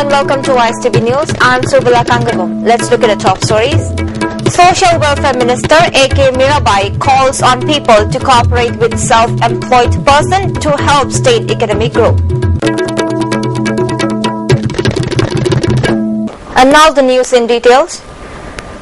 and welcome to ISTV News. I'm Surbala Kangabo. Let's look at the top stories. Social Welfare Minister A.K. Mirabai calls on people to cooperate with self-employed person to help state economic growth. And now the news in details.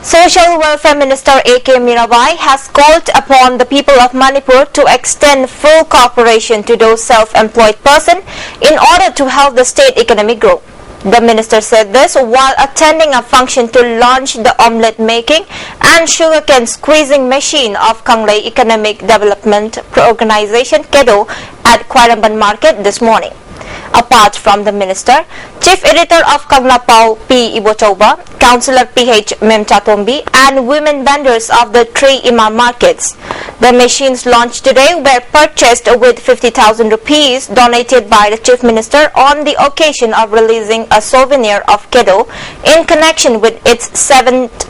Social Welfare Minister A.K. Mirabai has called upon the people of Manipur to extend full cooperation to those self-employed persons in order to help the state economic grow. The minister said this while attending a function to launch the omelette making and sugarcane squeezing machine of Kanglei Economic Development Organization (KEDO) at Kwairamban Market this morning. Apart from the minister, Chief Editor of Kanglapao P. Ibochoba, Councillor P.H. Memchatombi, and women vendors of the three Imam markets. The machines launched today were purchased with 50,000 rupees donated by the Chief Minister on the occasion of releasing a souvenir of KEDO in connection with its 7th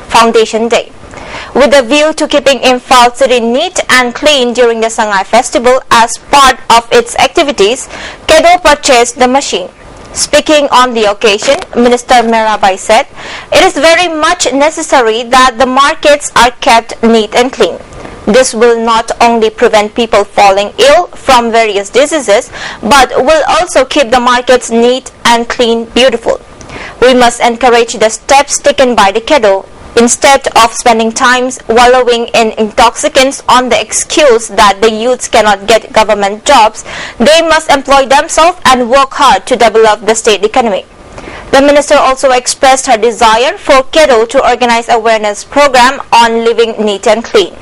Foundation Day. With a view to keeping Imphal city neat and clean during the Sangai festival as part of its activities, KEDO purchased the machine. Speaking on the occasion, Minister Mirabai said, "It is very much necessary that the markets are kept neat and clean. This will not only prevent people falling ill from various diseases, but will also keep the markets neat and clean, beautiful. We must encourage the steps taken by the KEDO. Instead of spending times wallowing in intoxicants on the excuse that the youths cannot get government jobs, they must employ themselves and work hard to develop the state economy." The minister also expressed her desire for KEDO to organize awareness program on living neat and clean.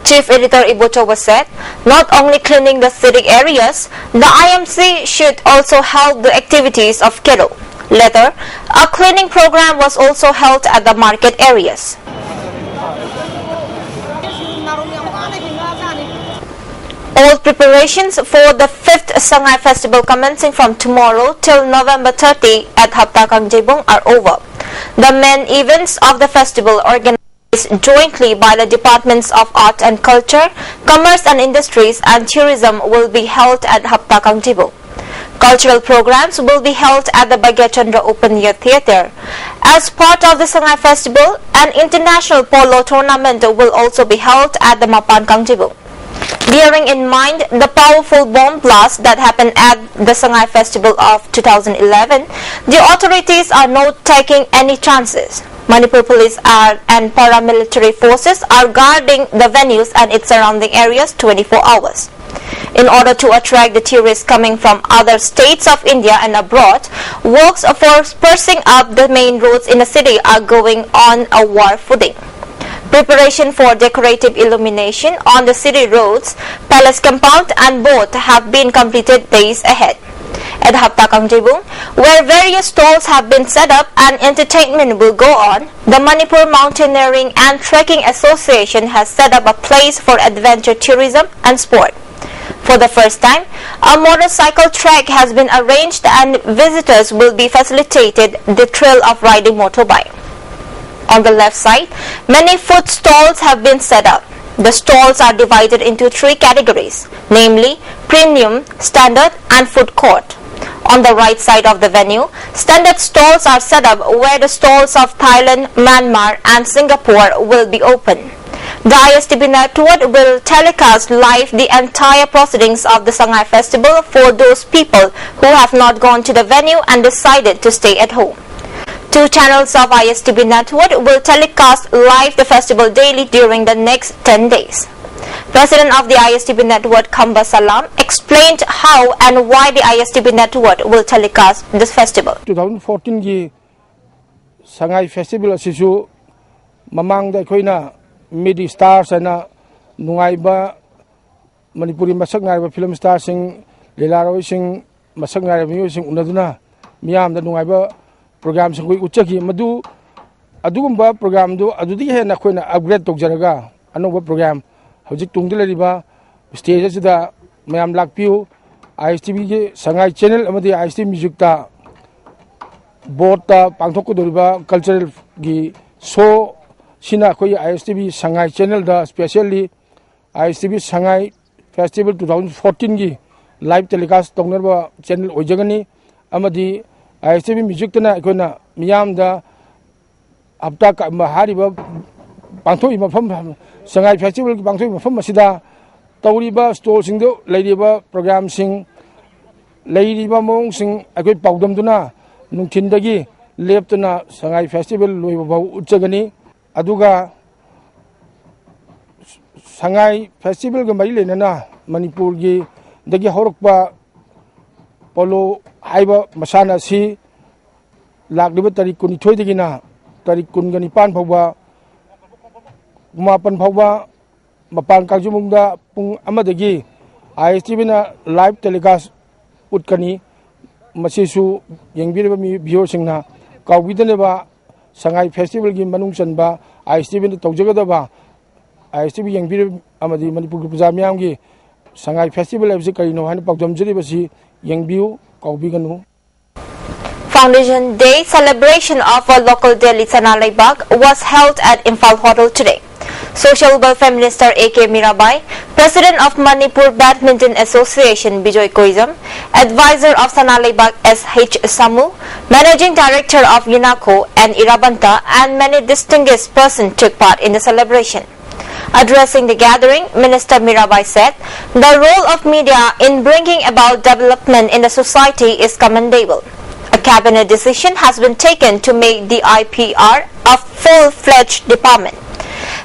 Chief Editor Ibochoba said, not only cleaning the city areas, the IMC should also help the activities of KEDO. Later, a cleaning program was also held at the market areas. All preparations for the 5th Sangai Festival commencing from tomorrow till November 30 at Haptakang Jebong are over. The main events of the festival organized jointly by the Departments of Art and Culture, Commerce and Industries and Tourism will be held at Haptakang Jebong. Cultural programs will be held at the Bhagyachandra Open Air Theatre. As part of the Sangai Festival, an international polo tournament will also be held at the Mapankang Jebong. Bearing in mind the powerful bomb blast that happened at the Sangai Festival of 2011, the authorities are not taking any chances. Manipur Police and paramilitary forces are guarding the venues and its surrounding areas 24 hours. In order to attract the tourists coming from other states of India and abroad, works for sprucing up the main roads in the city are going on a war footing. Preparation for decorative illumination on the city roads, palace compound and both have been completed days ahead. At Haptakang Jebong, where various stalls have been set up and entertainment will go on, the Manipur Mountaineering and Trekking Association has set up a place for adventure tourism and sport. For the first time, a motorcycle track has been arranged and visitors will be facilitated the thrill of riding motorbike. On the left side, many food stalls have been set up. The stalls are divided into 3 categories, namely premium, standard and food court. On the right side of the venue, standard stalls are set up where the stalls of Thailand, Myanmar and Singapore will be open. The ISTV network will telecast live the entire proceedings of the Sangai Festival for those people who have not gone to the venue and decided to stay at home. 2 channels of ISTV network will telecast live the festival daily during the next 10 days. President of the ISTV network, Khamba Salam, explained how and why the ISTV network will telecast this festival. 2014 ki Sangai Festival asisu mamang da koina midi stars ana nungaiba Manipuri masak ngai ba film star sing lelaroi sing masak ngai mi sing unaduna miyam da nungai ba program sing uchaki madu adugumba program do adudi he na khoina upgrade tokjaraga anoba program hojik tungdilariba stage da mayam lakpiu ISTV ge sangai channel amadi ISTV music ta board ta pangthok ko doriba cultural gi show sina khoi ISTV sangai channel da specially ISTV sangai Festival 2014 की live telecast तौनरबा channel ओजगनी अमदी ISTV music तना कोना मियाम दा हप्ता का हारिबा पांथोई मफम Sangai festival की पांथोई मफम मसिदा तौरीबा stall सिंग दो लेरिबा programme सिंग लेरिबा मोंग सिंग अकोई पाउदम दुना नुंथिनदगी लेपतना संगाई फेस्टिवल लोइबा उच्चगनी अदुगा Sangai festival ga mari lenana Manipur gi dagi horokpa polo haiba masana si lakliba tarik 12 dagina tarik 19 phawba mapan phawba mapan kagjumungda pung amadagi ISTV na live telecast utkani masisu yengbireba mi viewer singna kawbidaneba Sangai festival gi manung chanba ISTV na tawjagadaba ISTV yengbir amadi Manipur puja miyam gi Sangai festival absi karino han pagdam jari basi yengbiu kaubiganu. Foundation Day celebration of a local Delhi Sanalai Bagh was held at Imphal Hotel today. Social Welfare Minister A.K. Mirabai, President of Manipur Badminton Association Bijoy Koizam, Advisor of Sanalai Bagh S.H. Samu, Managing Director of UNACO and Irabanta, and many distinguished persons took part in the celebration. Addressing the gathering, Minister Mirabai said, the role of media in bringing about development in the society is commendable. A cabinet decision has been taken to make the IPR a full-fledged department.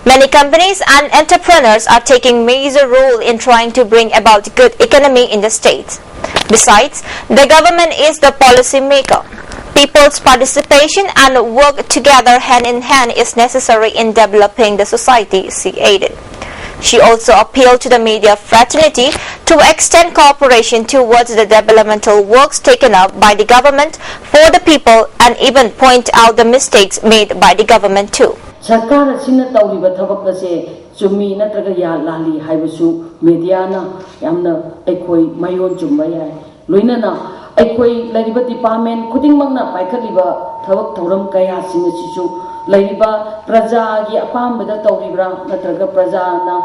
Many companies and entrepreneurs are taking major role in trying to bring about good economy in the state. Besides, the government is the policy maker. People's participation and work together hand in hand is necessary in developing the society, she added. She also appealed to the media fraternity to extend cooperation towards the developmental works taken up by the government for the people and even point out the mistakes made by the government too. Sarkar asina tawriba thabak ase chumi natraga ya lali haibasu media na yamna ekoi mayon chumba yai loinana ekoi lariba department kuding mangna paikaliba thabak thoram kaya singa sisu lariba praja gi apambada tawribra natraga praja na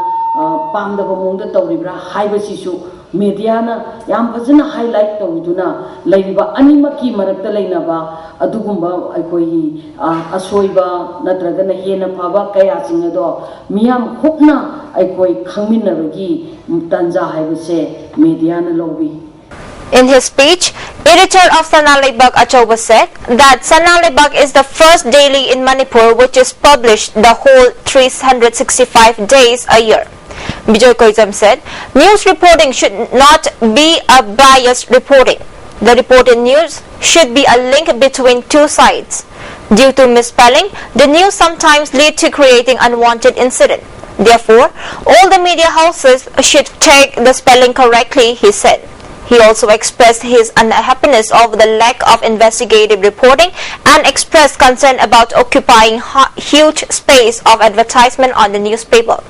pamdaba mongda tawribra haibasisu media na yam fazana highlight tawiduna lariba animaki marakta leinaba adugumba ekoi asoiba natraga na hena phaba kaya singa do miyam hukna ekoi khangminabagi tanja haibase media na lobi. In his speech, editor of Sanalai Bagh Achoba said that Sanalai Bagh is the first daily in Manipur which is published the whole 365 days a year. Bijoy Koizam said, news reporting should not be a biased reporting. The reported news should be a link between two sides. Due to misspelling, the news sometimes lead to creating unwanted incident. Therefore, all the media houses should take the spelling correctly, he said. He also expressed his unhappiness over the lack of investigative reporting and expressed concern about occupying huge space of advertisement on the newspaper.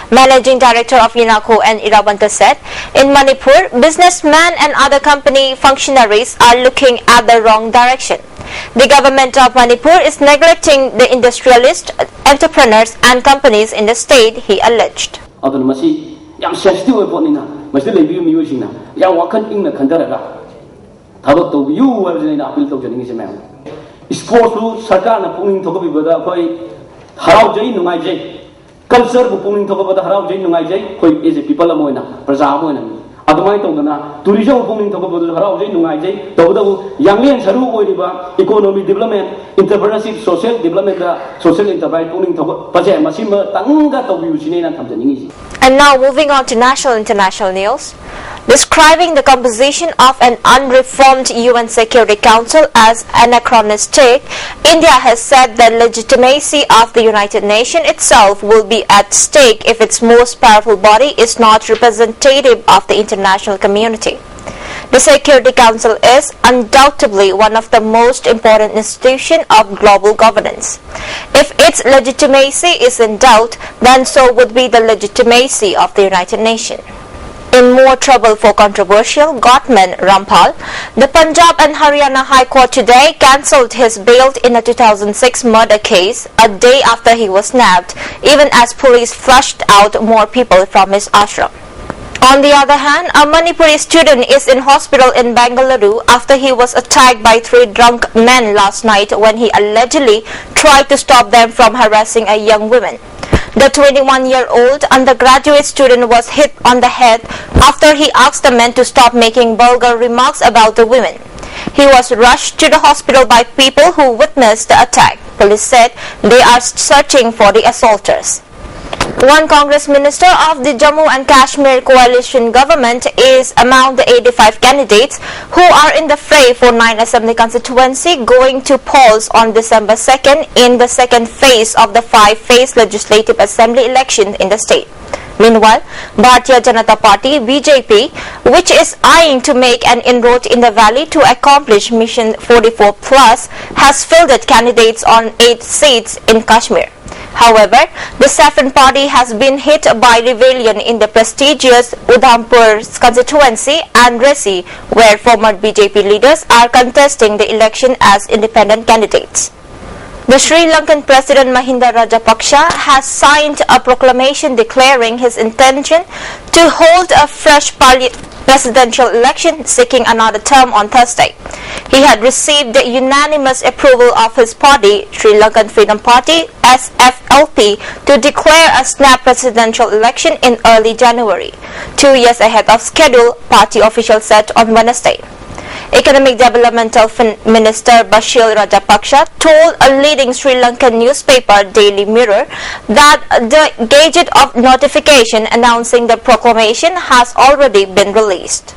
Managing Director of UNACO and Irabanta said, in Manipur, businessmen and other company functionaries are looking at the wrong direction. The government of Manipur is neglecting the industrialists, entrepreneurs and companies in the state, he alleged. Mesti lebih miusina, yang wakan ingna kandaraga. Tabak tu you wajib ni apil tu jadi ni semua. Sports tu sarkar na punging tu kebiada koi harau jadi nungai jadi. Culture tu punging tu kebiada harau jadi nungai jadi. Koi is a people amoy na, perza amoy na. Adamai tu na tourism punging tu kebiada harau jadi nungai jadi. Tahu tahu yang lain seru koi ni ba economy development, entrepreneurship, social development da social enterprise punging tu pasal masih tangga tu miusina na tham jadi ni. And now moving on to national and international news. Describing the composition of an unreformed UN Security Council as anachronistic, India has said the legitimacy of the United Nations itself will be at stake if its most powerful body is not representative of the international community. The Security Council is undoubtedly one of the most important institutions of global governance. If its legitimacy is in doubt, then so would be the legitimacy of the United Nations. In more trouble for controversial Godman Rampal, the Punjab and Haryana High Court today cancelled his bail in a 2006 murder case a day after he was nabbed, even as police flushed out more people from his ashram. On the other hand, a Manipuri student is in hospital in Bengaluru after he was attacked by 3 drunk men last night when he allegedly tried to stop them from harassing a young woman. The 21-year-old undergraduate student was hit on the head after he asked the men to stop making vulgar remarks about the women. He was rushed to the hospital by people who witnessed the attack. Police said they are searching for the assaulters. One Congress minister of the Jammu and Kashmir coalition government is among the 85 candidates who are in the fray for 9 Assembly constituency going to polls on December 2nd in the second phase of the 5-phase Legislative Assembly election in the state. Meanwhile, Bharatiya Janata Party (BJP), which is eyeing to make an inroad in the valley to accomplish Mission 44 Plus, has fielded candidates on 8 seats in Kashmir. However, the Saffron Party has been hit by rebellion in the prestigious Udhampur constituency and Resi, where former BJP leaders are contesting the election as independent candidates. The Sri Lankan President Mahinda Rajapaksa has signed a proclamation declaring his intention to hold a fresh presidential election, seeking another term on Thursday. He had received the unanimous approval of his party, Sri Lankan Freedom Party (SFLP), to declare a snap presidential election in early January, 2 years ahead of schedule, party officials said on Wednesday. Economic Developmental Minister Bashir Rajapaksa told a leading Sri Lankan newspaper, Daily Mirror, that the Gazette of notification announcing the proclamation has already been released.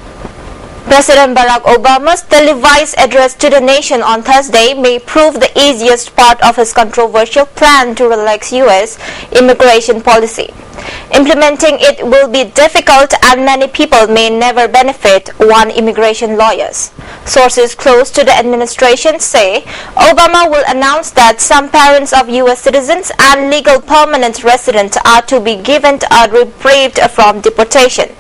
President Barack Obama's televised address to the nation on Thursday may prove the easiest part of his controversial plan to relax U.S. immigration policy. Implementing it will be difficult and many people may never benefit, warn immigration lawyers. Sources close to the administration say Obama will announce that some parents of U.S. citizens and legal permanent residents are to be given a reprieve from deportation.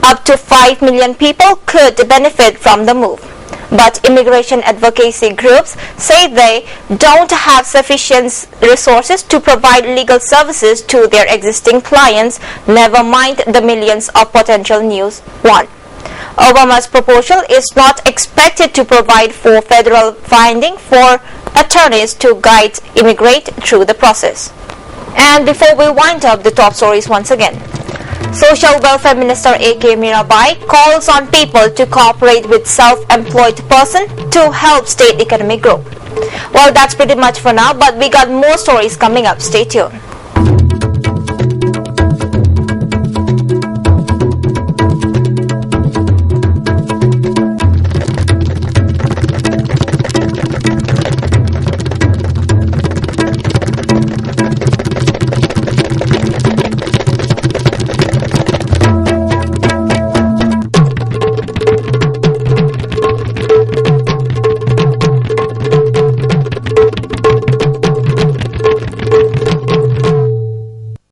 Up to 5 million people could benefit from the move. But immigration advocacy groups say they don't have sufficient resources to provide legal services to their existing clients, never mind the millions of potential new ones. Obama's proposal is not expected to provide for federal funding for attorneys to guide immigrants through the process. And before we wind up the top stories once again, Social Welfare Minister A.K. Mirabai calls on people to cooperate with self-employed person to help state economic grow. Well, that's pretty much for now, but we got more stories coming up. Stay tuned.